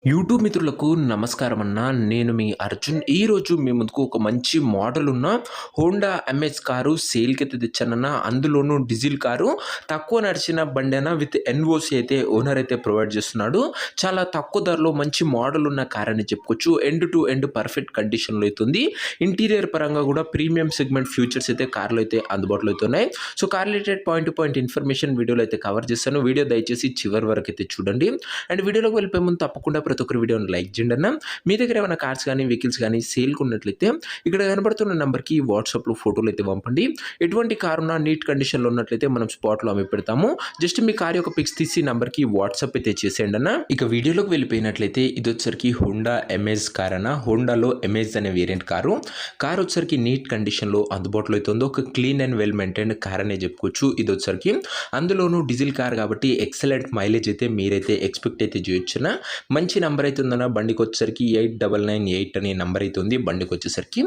YouTube మిత్రులకు నమస్కారం అన్న. నేను మీ అర్జున్. ఈరోజు మీ ముందుకు ఒక మంచి మోడల్ ఉన్న హోండా ఎంహెచ్ కారు సేల్‌కైతే తెచ్చానన్న. అందులోనూ డీజిల్ కారు. తక్కువ నడిచిన బండేనా విత్ ఎన్ఓసి అయితే ఓనర్ అయితే ప్రొవైడ్ చేస్తున్నాడు. చాలా తక్కువ ధరలో మంచి మోడల్ ఉన్న కార్ అని చెప్పుకోవచ్చు. ఎండ్ టు ఎండ్ పర్ఫెక్ట్ కండిషన్‌లో అయితే ఉంది. ఇంటీరియర్ పరంగా కూడా ప్రీమియం సెగ్మెంట్ ఫీచర్స్ అయితే కార్‌లో అయితే అందుబాటులో అయితే ఉన్నాయి. So car related point to point information వీడియోలో అయితే కవర్ చేశాను. వీడియో దయచేసి చివరి వరకు అయితే చూడండి. అండ్ వీడియోలోకి వెళ్ళిపోయే ముందు తప్పకుండా ప్రతి ఒక్కరు వీడియోని లైక్ చేయండి అన్న. మీ దగ్గర ఏమైనా కార్స్ కానీ వెహికల్స్ కానీ సేల్‌కి ఉన్నట్లయితే ఇక్కడ కనబడుతున్న నంబర్‌కి వాట్సాప్‌లో ఫోటోలు అయితే పంపండి. ఎటువంటి కార్ ఉన్నా నీట్ కండిషన్‌లో ఉన్నట్లయితే మనం స్పాట్‌లో అమ్మి పెడతాము. జస్ట్ మీ కార్ యొక్క పిక్స్ తీసి నంబర్‌కి వాట్సాప్ అయితే చేసేయండి అన్న. ఇక వీడియోలోకి వెళ్ళిపోయినట్లయితే ఇది వచ్చరికి హోండా ఎమేజ్ కార్ అన్న. హోండాలో ఎమేజ్ అనే వేరియంట్ కారు. కార్ వచ్చరికి నీట్ కండిషన్‌లో అందుబాటులో అయితే ఉంది. ఒక clean and well maintained car అనే చెప్పుకోవచ్చు. ఇది వచ్చరికి అందులోనూ డీజిల్ కార్ కాబట్టి ఎక్సలెంట్ మైలేజ్ అయితే మీరైతే ఎక్స్పెక్ట్ అయితే చేయొచ్చున. మంచి నంబర్ అయితే ఉందన్న. బండికి వచ్చేసరికి 8998 అనే నంబర్ అయితే ఉంది. బండికి వచ్చేసరికి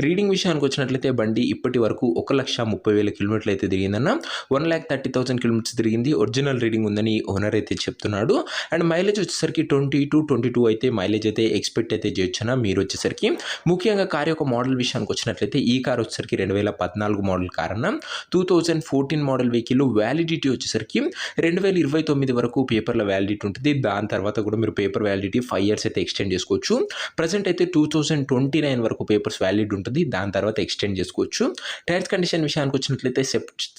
రీడింగ్ విషయానికి వచ్చినట్లయితే బండి ఇప్పటి వరకు 1,30,000 కిలోమీటర్లు అయితే తిరిగిందన్న. 1,30,000 కిలోమీటర్స్ తిరిగింది. ఒరిజినల్ రీడింగ్ ఉందని ఓనర్ అయితే చెప్తున్నాడు. అండ్ మైలేజ్ వచ్చేసరికి 20-22 అయితే మైలేజ్ అయితే ఎక్స్పెక్ట్ అయితే చేయొచ్చున. మీరు వచ్చేసరికి ముఖ్యంగా కార్ యొక్క మోడల్ విషయానికి వచ్చినట్లయితే ఈ కార్ వచ్చేసరికి 2014 మోడల్ కార్ అన్న. 2014 మోడల్ వెహికల్ వ్యాలిడిటీ వచ్చేసరికి 2029 వరకు పేపర్ల వ్యాలిడిటీ ఉంటుంది. దాని తర్వాత కూడా మీరు పేపర్ వ్యాలిడిటీ 5 ఇయర్స్ అయితే ఎక్స్టెండ్ చేసుకోవచ్చు. ప్రజెంట్ అయితే 2029 వరకు పేపర్స్ వ్యాలిడ్ ఉంటుంది. దాని తర్వాత ఎక్స్టెండ్ చేసుకోవచ్చు. టైర్స్ కండిషన్ విషయానికి వచ్చినట్లయితే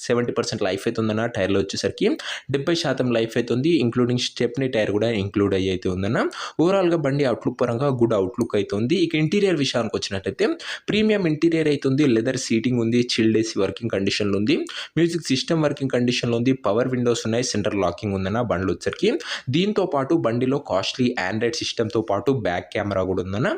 70% లైఫ్ అయితే ఉందన్న. టైర్లో వచ్చేసరికి 70% లైఫ్ అయితే ఉంది. ఇంక్లూడింగ్ స్టెప్నీ టైర్ కూడా ఇంక్లూడ్ అయ్యి అయితే ఉందన్న. ఓవరాల్గా బండి అవుట్లుక్ పరంగా గుడ్ అవుట్లుక్ అయితే ఉంది. ఇక ఇంటీరియర్ విషయానికి వచ్చినట్లయితే ప్రీమియం ఇంటీరియర్ అయితే ఉంది. లెదర్ సీటింగ్ ఉంది. చిల్డ్ ఏసీ వర్కింగ్ కండిషన్లో ఉంది. మ్యూజిక్ సిస్టమ్ వర్కింగ్ కండిషన్లో ఉంది. పవర్ విండోస్ ఉన్నాయి. సెంటర్ లాకింగ్ ఉందన్న బండ్లు వచ్చరికి. దీంతో పాటు బండిలో కాస్ట్లీ ఆండ్రాయిడ్ సిస్టమ్తో పాటు బ్యాక్ కెమెరా కూడా ఉందన్న.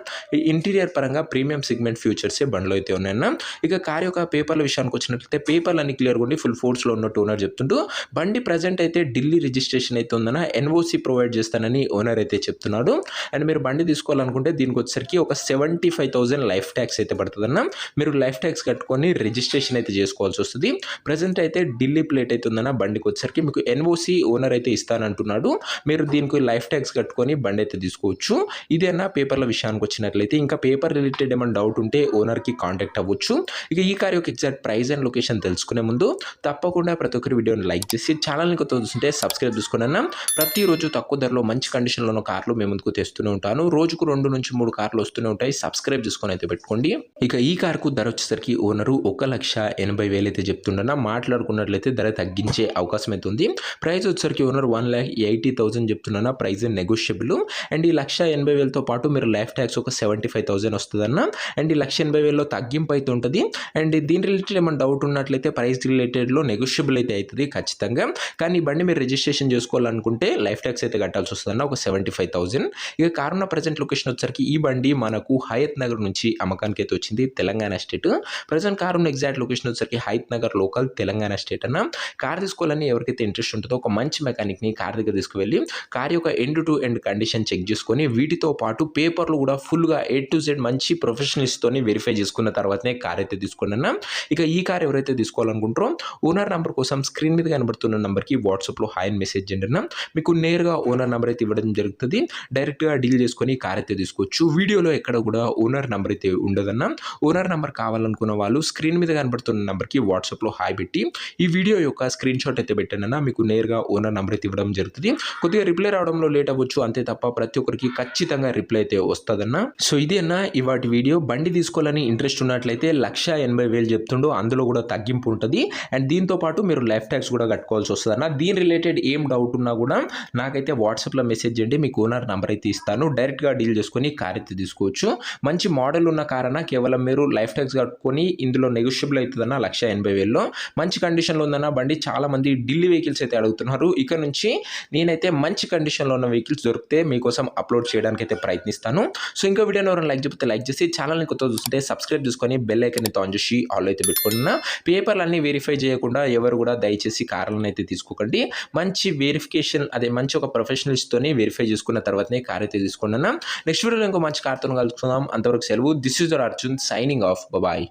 ఇంటీరియర్ పరంగా ప్రీమియం సెగ్మెంట్ ఫ్యూచర్సే బండ్లో అయితే ఉన్నాయన్న. ఇక కార్ యొక్క పేపర్ల విషయానికి వచ్చినట్లయితే పేపర్లు అన్ని క్లియర్గా ఉండి ఫుల్ ఫోర్స్లో ఉన్నట్టు ఓనర్ చెప్తుంటూ బండి ప్రజెంట్ అయితే ఢిల్లీ రిజిస్ట్రేషన్ అయితే ఉందన్న. ఎన్ఓసి ప్రొవైడ్ చేస్తానని ఓనర్ అయితే చెప్తున్నాడు. అండ్ మీరు బండి తీసుకోవాలనుకుంటే దీనికి వచ్చేసరికి ఒక 75,000 లైఫ్ ట్యాక్స్ అయితే పడుతుందన్న. మీరు లైఫ్ ట్యాక్స్ కట్టుకొని రిజిస్ట్రేషన్ అయితే చేసుకోవాల్సి వస్తుంది. ప్రజెంట్ అయితే ఢిల్లీ ప్లేట్ అయితే ఉందన్న. బండికి వచ్చేసరికి మీకు ఎన్ఓసి ఓనర్ అయితే ఇస్తానంటున్నాడు. మీరు దీనికి లైఫ్ ట్యాక్స్ కట్టుకొని బండి అయితే తీసుకోవచ్చు. ఇదేనా పేపర్ల విషయానికి వచ్చినట్లయితే ఇంకా పేపర్ రిలేటెడ్ ఏమైనా డౌట్ ఉంటే ఓనర్కి కాంటాక్ట్ అవ్వచ్చు. ఇక ఈ కార్ యొక్క ఎగ్జాక్ట్ ప్రైస్ అండ్ లొకేషన్ తెలుసుకునే ముందు తప్పకుండా ప్రతి ఒక్కరి వీడియోని లైక్ చేసి ఛానల్ని కొత్త చూస్తుంటే సబ్స్క్రైబ్ చేసుకున్నా. ప్రతిరోజు తక్కువ ధరలో మంచి కండిషన్లో ఉన్న కార్లు మేము ముందుకు తెస్తూనే ఉంటాను. రోజుకు 2-3 కార్లు వస్తూనే ఉంటాయి. సబ్స్క్రైబ్ చేసుకొని అయితే పెట్టుకోండి. ఇక ఈ కార్కు ధర వచ్చేసరికి ఓనరు 1,80,000 అయితే చెప్తుండన్నా. మాట్లాడుకున్నట్లయితే ధర తగ్గించే అవకాశం అయితే ఉంది. ప్రైస్ వచ్చేసరికి ఓనర్ 1,80,000 చెప్తున్నా. Price negotiable. అండ్ ఈ 1,80,000తో పాటు మీరు లైఫ్ ట్యాక్స్ ఒక 75,000 వస్తుందన్న. అండ్ ఈ 1,80,000లో తగ్గింపు అయితే ఉంటుంది. అండ్ దీని రిలేటెడ్ ఏమైనా డౌట్ ఉన్నట్లయితే ప్రైస్ రిలేటెడ్లో నెగోషియబుల్ అయితే అవుతుంది ఖచ్చితంగా. కానీ ఈ బండి మీరు రిజిస్ట్రేషన్ చేసుకోవాలనుకుంటే లైఫ్ ట్యాక్స్ అయితే కట్టాల్సి వస్తుందన్న ఒక 75,000. ఇక కారున్న ప్రజెంట్ లొకేషన్ వచ్చరికి ఈ బండి మనకు హయత్ నగర్ నుంచి అమ్మకానికి అయితే వచ్చింది, తెలంగాణ స్టేట్. ప్రజెంట్ కారున్న ఎగ్జాక్ట్ లొకేషన్ వచ్చరికి హయత్ నగర్ లోకల్, తెలంగాణ స్టేట్ అన్న. కార్ తీసుకోవాలని ఎవరికైతే ఇంట్రెస్ట్ ఉంటుందో ఒక మంచి మెకానిక్ని కార్ దగ్గర తీసుకువెళ్ళి కార్ యొక్క end to end condition check చేసుకొని వీటితో పాటు పేపర్లు కూడా ఫుల్గా A to Z మంచి ప్రొఫెషనల్స్తోని వెరిఫై చేసుకున్న తర్వాతనే కార్ అయితే తీసుకున్నా. ఇక ఈ కార్ ఎవరైతే తీసుకోవాలనుకుంటారో ఓనర్ నెంబర్ కోసం స్క్రీన్ మీద కనబడుతున్న నెంబర్కి వాట్సాప్లో హాయ్ అని మెసేజ్ చేయండి అన్న. మీకు నేరుగా ఓనర్ నెంబర్ అయితే ఇవ్వడం జరుగుతుంది. డైరెక్ట్గా డీల్ చేసుకొని కార్ అయితే తీసుకోవచ్చు. వీడియోలో ఎక్కడ కూడా ఓనర్ నెంబర్ అయితే ఉండదన్న. ఓనర్ నెంబర్ కావాలనుకున్న వాళ్ళు స్క్రీన్ మీద కనబడుతున్న నెంబర్కి వాట్సాప్లో హాయ్ పెట్టి ఈ వీడియో యొక్క స్క్రీన్ షాట్ అయితే పెట్టండి అన్న. మీకు నేరుగా ఓనర్ నెంబర్ అయితే ఇవ్వడం జరుగుతుంది. కొద్దిగా రిప్లై రావడంలో లేట్ అవ్వచ్చు అంతే తప్ప ప్రతి ఒక్కరికి ఖచ్చితంగా రిప్లై అయితే వస్తుందన్న. సో ఇది అన్న ఇవాటి వీడియో. బండి తీసుకోవాలని ఇంట్రెస్ట్ ఉన్నట్లయితే 1,80,000 చెప్తుండో అందులో కూడా తగ్గింపు ఉంటుంది. అండ్ దీంతో పాటు మీరు లైఫ్ ట్యాక్స్ కూడా కట్టుకోవాల్సి వస్తుంది అన్న. దీని రిలేటెడ్ ఏం డౌట్ ఉన్నా కూడా నాకైతే వాట్సాప్లో మెసేజ్ చేయండి. మీకు ఓనర్ నెంబర్ అయితే ఇస్తాను. డైరెక్ట్గా డీల్ చేసుకొని కార్ అయితే తీసుకోవచ్చు. మంచి మోడల్ ఉన్న కార్ అన్న. కేవలం మీరు లైఫ్ ట్యాక్స్ కట్టుకొని ఇందులో నెగోషియబుల్ అవుతుందన్న. 1,80,000లో మంచి కండిషన్లో ఉందన్న బండి. చాలా మంది ఢిల్లీ వెహికల్స్ అయితే అడుగుతున్నారు. ఇక నుంచి నేనైతే మంచి కండిషన్లో ఉన్న వెహికల్స్ దొరికితే మీకోసం అప్లోడ్ చేయడానికి అయితే ప్రయత్నిస్తాను. సో ఇంకా వీడియోని ఎవరైనా లైక్ చెప్తే లైక్ చేసి ఛానల్ని కొత్త చూస్తుంటే సబ్స్క్రైబ్ చేసుకొని బెల్ ఐకాన్ని ఆన్ చేసి ఆల్ అయితే పెట్టుకుంటున్నా. పేపర్లన్నీ వెరిఫై చేయకుండా ఎవరు కూడా దయచేసి కార్లను అయితే తీసుకోకండి. మంచి వెరిఫికేషన్ అదే మంచి ఒక ప్రొఫెషనల్స్తోని వెరిఫై చేసుకున్న తర్వాతనే కార్ అయితే తీసుకున్నాను. నెక్స్ట్ వీడియోలో ఇంకో మంచి కార్తో కలుసుకుందాం. అంతవరకు సెలవు. This is your Arjun signing off. Bye.